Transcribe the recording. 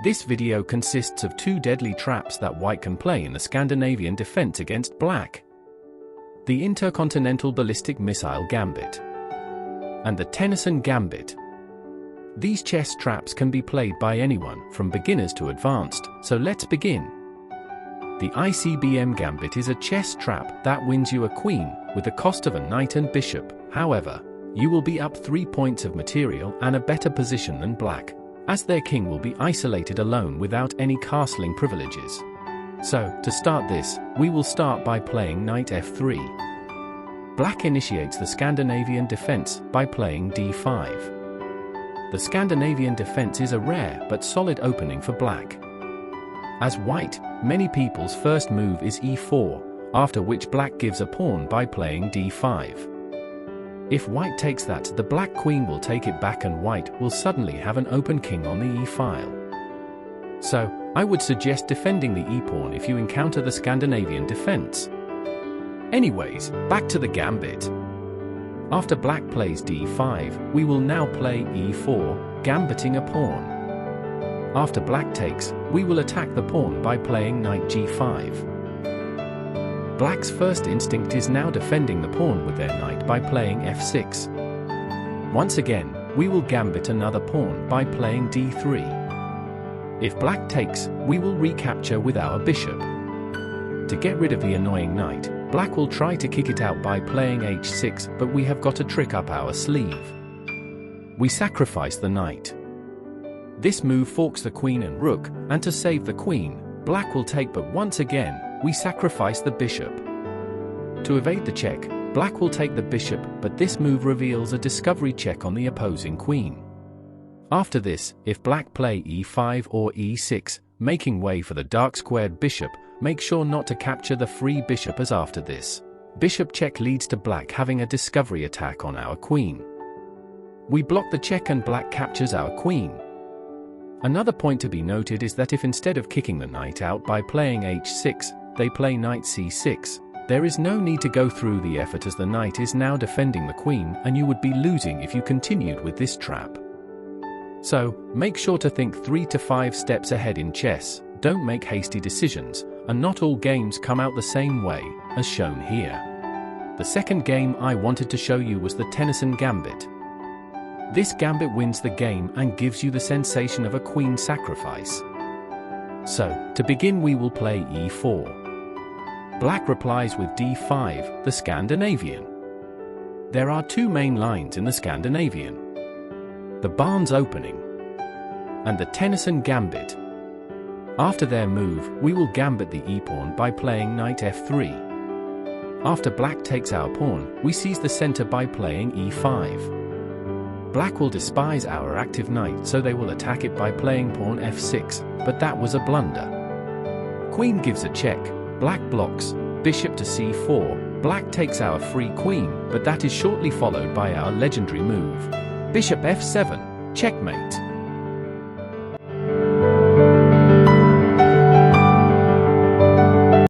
This video consists of two deadly traps that white can play in the Scandinavian defense against black: the Intercontinental Ballistic Missile Gambit and the Tennyson Gambit. These chess traps can be played by anyone, from beginners to advanced, so let's begin. The ICBM Gambit is a chess trap that wins you a queen, with the cost of a knight and bishop. However, you will be up 3 points of material and a better position than black, as their king will be isolated alone without any castling privileges. So, to start this, we will start by playing knight f3. Black initiates the Scandinavian defense by playing d5. The Scandinavian defense is a rare but solid opening for black. As white, many people's first move is e4, after which black gives a pawn by playing d5. If white takes that, the black queen will take it back and white will suddenly have an open king on the e-file. So, I would suggest defending the e-pawn if you encounter the Scandinavian defense. Anyways, back to the gambit. After black plays d5, we will now play e4, gambiting a pawn. After black takes, we will attack the pawn by playing knight g5. Black's first instinct is now defending the pawn with their knight by playing f6. Once again, we will gambit another pawn by playing d3. If black takes, we will recapture with our bishop. To get rid of the annoying knight, black will try to kick it out by playing h6, but we have got a trick up our sleeve. We sacrifice the knight. This move forks the queen and rook, and to save the queen, black will take, but once again, we sacrifice the bishop. To evade the check, black will take the bishop, but this move reveals a discovery check on the opposing queen. After this, if black play e5 or e6, making way for the dark-squared bishop, make sure not to capture the free bishop, as after this bishop check leads to black having a discovery attack on our queen. We block the check and black captures our queen. Another point to be noted is that if instead of kicking the knight out by playing h6, they play knight c6, there is no need to go through the effort, as the knight is now defending the queen and you would be losing if you continued with this trap. So, make sure to think 3 to 5 steps ahead in chess, don't make hasty decisions, and not all games come out the same way, as shown here. The second game I wanted to show you was the Tennyson Gambit. This gambit wins the game and gives you the sensation of a queen sacrifice. So, to begin we will play e4. Black replies with d5, the Scandinavian. There are two main lines in the Scandinavian: the Barnes opening and the Tennyson Gambit. After their move, we will gambit the e-pawn by playing knight f3. After black takes our pawn, we seize the center by playing e5. Black will despise our active knight, so they will attack it by playing pawn f6, but that was a blunder. Queen gives a check, black blocks, bishop to c4, black takes our free queen, but that is shortly followed by our legendary move, bishop f7, checkmate.